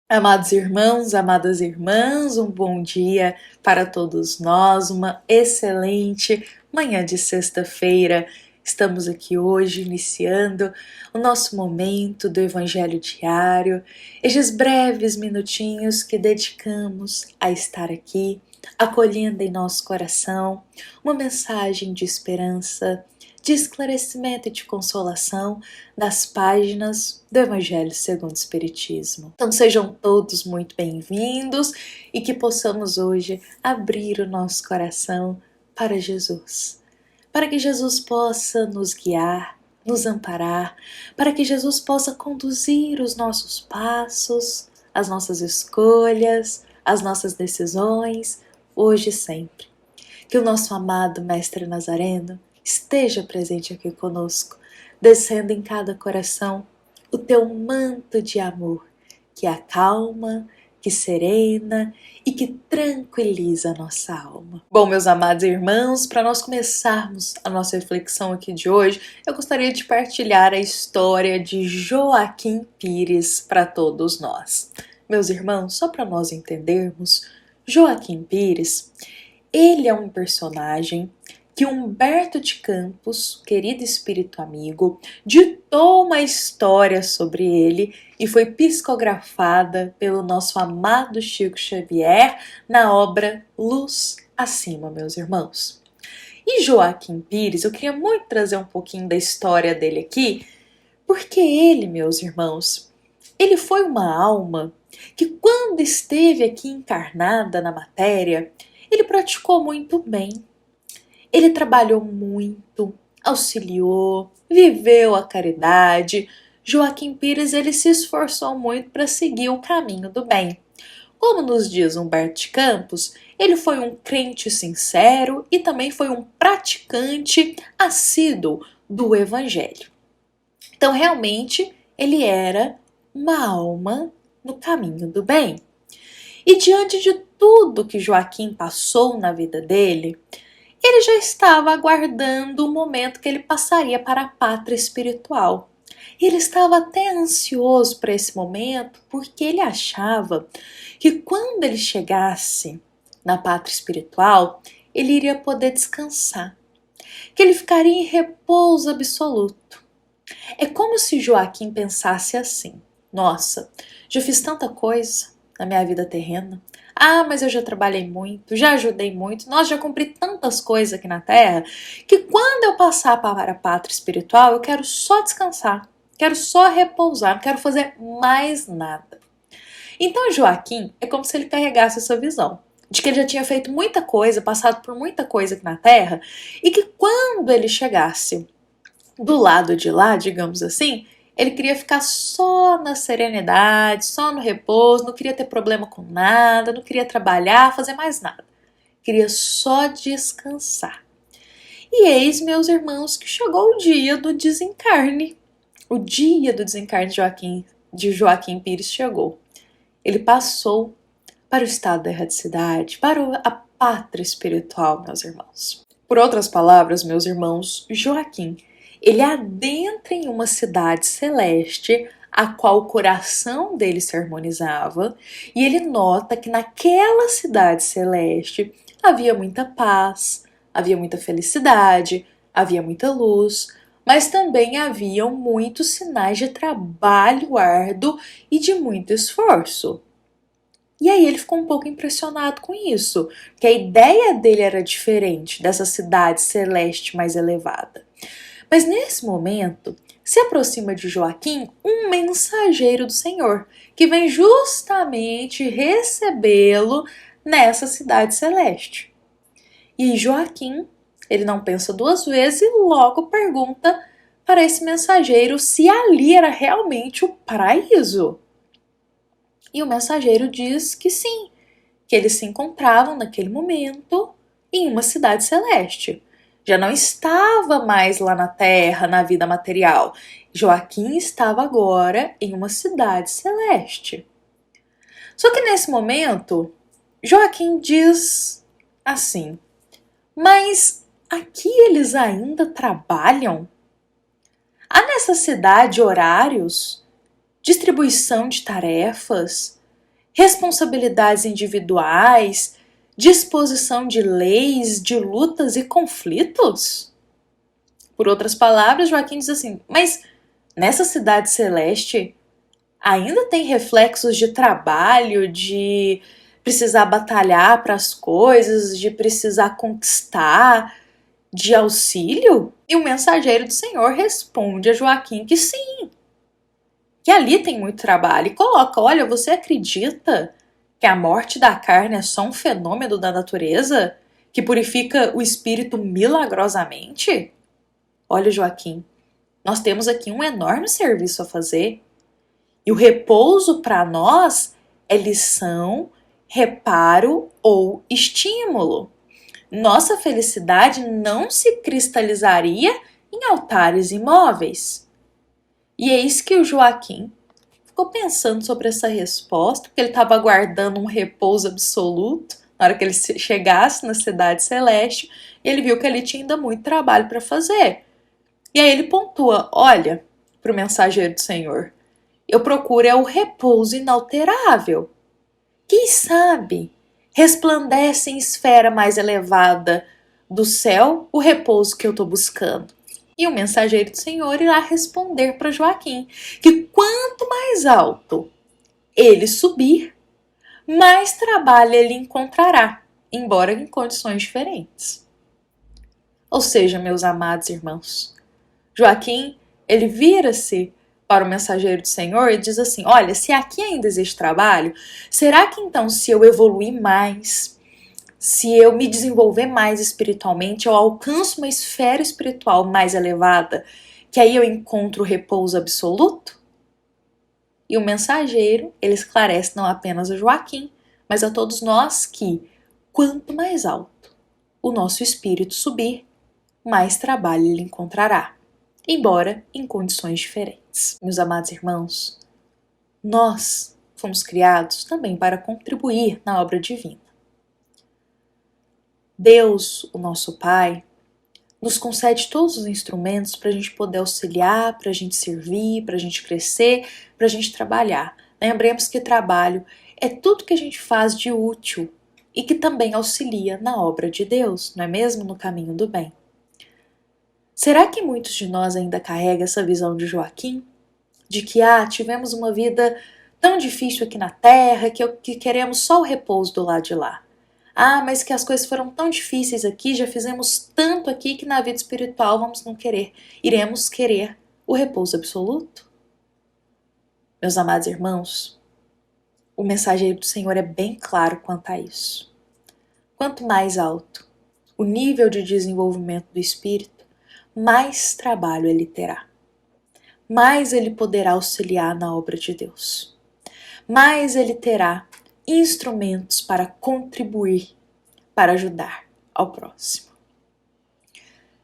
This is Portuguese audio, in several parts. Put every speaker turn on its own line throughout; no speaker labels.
Amados irmãos, amadas irmãs, um bom dia para todos nós, uma excelente manhã de sexta-feira. Estamos aqui hoje iniciando o nosso momento do Evangelho Diário, estes breves minutinhos que dedicamos a estar aqui, acolhendo em nosso coração uma mensagem de esperança, de esclarecimento e de consolação das páginas do Evangelho segundo o Espiritismo. Então sejam todos muito bem-vindos e que possamos hoje abrir o nosso coração para Jesus, para que Jesus possa nos guiar, nos amparar, para que Jesus possa conduzir os nossos passos, as nossas escolhas, as nossas decisões, hoje e sempre. Que o nosso amado Mestre Nazareno esteja presente aqui conosco, descendo em cada coração o teu manto de amor, que acalma, que serena e que tranquiliza a nossa alma. Bom, meus amados irmãos, para nós começarmos a nossa reflexão aqui de hoje, eu gostaria de partilhar a história de Joaquim Pires para todos nós. Meus irmãos, só para nós entendermos, Joaquim Pires, ele é um personagem que Humberto de Campos, querido espírito amigo, ditou uma história sobre ele e foi psicografada pelo nosso amado Chico Xavier na obra Luz Acima, meus irmãos. E Joaquim Pires, eu queria muito trazer um pouquinho da história dele aqui, porque ele, meus irmãos, ele foi uma alma que quando esteve aqui encarnada na matéria, ele praticou muito bem. Ele trabalhou muito, auxiliou, viveu a caridade. Joaquim Pires ele se esforçou muito para seguir o caminho do bem. Como nos diz Humberto de Campos, ele foi um crente sincero e também foi um praticante assíduo do Evangelho. Então, realmente, ele era uma alma no caminho do bem. E diante de tudo que Joaquim passou na vida dele, ele já estava aguardando o momento que ele passaria para a pátria espiritual. Ele estava até ansioso para esse momento, porque ele achava que quando ele chegasse na pátria espiritual, ele iria poder descansar, que ele ficaria em repouso absoluto. É como se Joaquim pensasse assim: nossa, já fiz tanta coisa na minha vida terrena. Ah, mas eu já trabalhei muito, já ajudei muito, nós já cumpri tantas coisas aqui na Terra, que quando eu passar para a pátria espiritual, eu quero só descansar, quero só repousar, não quero fazer mais nada. Então Joaquim é como se ele carregasse essa visão, de que ele já tinha feito muita coisa, passado por muita coisa aqui na Terra, e que quando ele chegasse do lado de lá, digamos assim, ele queria ficar só na serenidade, só no repouso, não queria ter problema com nada, não queria trabalhar, fazer mais nada. Queria só descansar. E eis, meus irmãos, que chegou o dia do desencarne. O dia do desencarne de Joaquim Pires chegou. Ele passou para o estado da erraticidade, para a pátria espiritual, meus irmãos. Por outras palavras, meus irmãos, Joaquim ele adentra em uma cidade celeste, a qual o coração dele se harmonizava, e ele nota que naquela cidade celeste havia muita paz, havia muita felicidade, havia muita luz, mas também haviam muitos sinais de trabalho árduo e de muito esforço. E aí ele ficou um pouco impressionado com isso, porque a ideia dele era diferente dessa cidade celeste mais elevada. Mas nesse momento, se aproxima de Joaquim um mensageiro do Senhor, que vem justamente recebê-lo nessa cidade celeste. E Joaquim, ele não pensa duas vezes e logo pergunta para esse mensageiro se ali era realmente o paraíso. E o mensageiro diz que sim, que eles se encontravam naquele momento em uma cidade celeste. Já não estava mais lá na terra, na vida material. Joaquim estava agora em uma cidade celeste. Só que nesse momento, Joaquim diz assim: mas aqui eles ainda trabalham? Há nessa cidade horários, distribuição de tarefas? responsabilidades individuais, disposição de leis, de lutas e conflitos? Por outras palavras, Joaquim diz assim, mas nessa cidade celeste ainda tem reflexos de trabalho, de precisar batalhar para as coisas, de precisar conquistar, de auxílio? E o mensageiro do Senhor responde a Joaquim que sim, que ali tem muito trabalho e coloca, olha, você acredita que a morte da carne é só um fenômeno da natureza que purifica o espírito milagrosamente? Olha, Joaquim, nós temos aqui um enorme serviço a fazer. E o repouso para nós é lição, reparo ou estímulo. Nossa felicidade não se cristalizaria em altares imóveis. E eis que o Joaquim ficou pensando sobre essa resposta, porque ele estava aguardando um repouso absoluto na hora que ele chegasse na cidade celeste, e ele viu que ele tinha ainda muito trabalho para fazer. E aí ele pontua, olha, para o mensageiro do Senhor, eu procuro é o repouso inalterável. Quem sabe resplandece em esfera mais elevada do céu o repouso que eu estou buscando. E o mensageiro do Senhor irá responder para Joaquim que quanto mais alto ele subir, mais trabalho ele encontrará, embora em condições diferentes. Ou seja, meus amados irmãos, Joaquim, ele vira-se para o mensageiro do Senhor e diz assim, olha, se aqui ainda existe trabalho, será que então se eu evoluir mais, se eu me desenvolver mais espiritualmente, eu alcanço uma esfera espiritual mais elevada, que aí eu encontro o repouso absoluto? E o mensageiro, ele esclarece não apenas a Joaquim, mas a todos nós que, quanto mais alto o nosso espírito subir, mais trabalho ele encontrará, embora em condições diferentes. Meus amados irmãos, nós fomos criados também para contribuir na obra divina. Deus, o nosso Pai, nos concede todos os instrumentos para a gente poder auxiliar, para a gente servir, para a gente crescer, para a gente trabalhar. Lembremos que trabalho é tudo que a gente faz de útil e que também auxilia na obra de Deus, não é mesmo? No caminho do bem. Será que muitos de nós ainda carregam essa visão de Joaquim? De que, tivemos uma vida tão difícil aqui na Terra que queremos só o repouso do lado de lá. Mas que as coisas foram tão difíceis aqui, já fizemos tanto aqui que na vida espiritual iremos querer o repouso absoluto? Meus amados irmãos, o mensageiro do Senhor é bem claro quanto a isso. Quanto mais alto o nível de desenvolvimento do espírito, mais trabalho ele terá. Mais ele poderá auxiliar na obra de Deus. Mais ele terá instrumentos para contribuir, para ajudar ao próximo.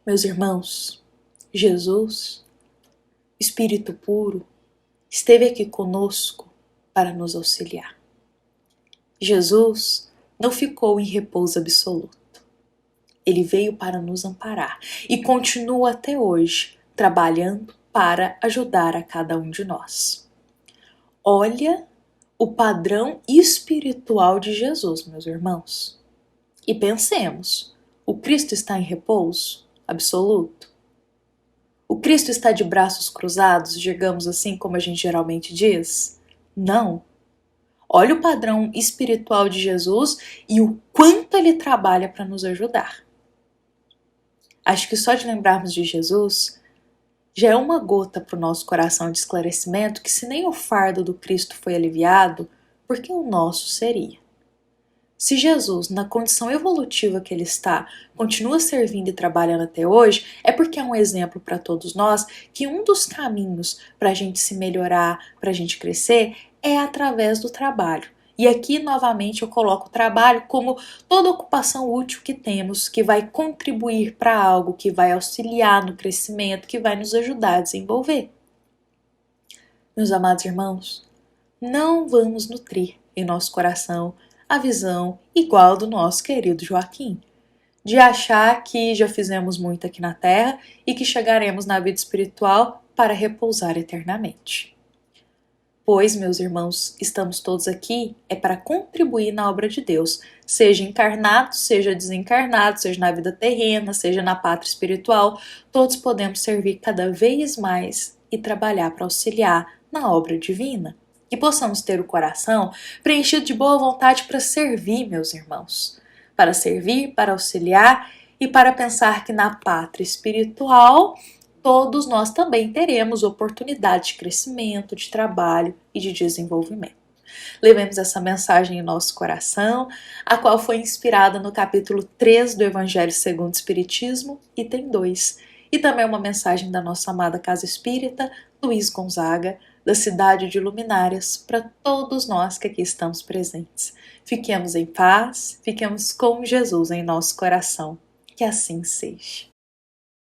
Meus irmãos, Jesus, Espírito puro, esteve aqui conosco para nos auxiliar. Jesus não ficou em repouso absoluto. Ele veio para nos amparar e continua até hoje trabalhando para ajudar a cada um de nós. Olha o padrão espiritual de Jesus, meus irmãos. E pensemos, o Cristo está em repouso absoluto? O Cristo está de braços cruzados, digamos assim, como a gente geralmente diz? Não. Olha o padrão espiritual de Jesus e o quanto ele trabalha para nos ajudar. Acho que só de lembrarmos de Jesus já é uma gota para o nosso coração de esclarecimento que se nem o fardo do Cristo foi aliviado, por que o nosso seria? Se Jesus, na condição evolutiva que ele está, continua servindo e trabalhando até hoje, é porque é um exemplo para todos nós que um dos caminhos para a gente se melhorar, para a gente crescer, é através do trabalho. E aqui, novamente, eu coloco o trabalho como toda ocupação útil que temos, que vai contribuir para algo, que vai auxiliar no crescimento, que vai nos ajudar a desenvolver. Meus amados irmãos, não vamos nutrir em nosso coração a visão igual do nosso querido Joaquim, de achar que já fizemos muito aqui na Terra e que chegaremos na vida espiritual para repousar eternamente. Pois, meus irmãos, estamos todos aqui para contribuir na obra de Deus, seja encarnado, seja desencarnado, seja na vida terrena, seja na pátria espiritual, todos podemos servir cada vez mais e trabalhar para auxiliar na obra divina. Que possamos ter o coração preenchido de boa vontade para servir, meus irmãos, para servir, para auxiliar e para pensar que na pátria espiritual todos nós também teremos oportunidade de crescimento, de trabalho e de desenvolvimento. Levemos essa mensagem em nosso coração, a qual foi inspirada no capítulo 3 do Evangelho segundo o Espiritismo, item 2, e também uma mensagem da nossa amada Casa Espírita, Luiz Gonzaga, da cidade de Luminárias, para todos nós que aqui estamos presentes. Fiquemos em paz, fiquemos com Jesus em nosso coração. Que assim seja.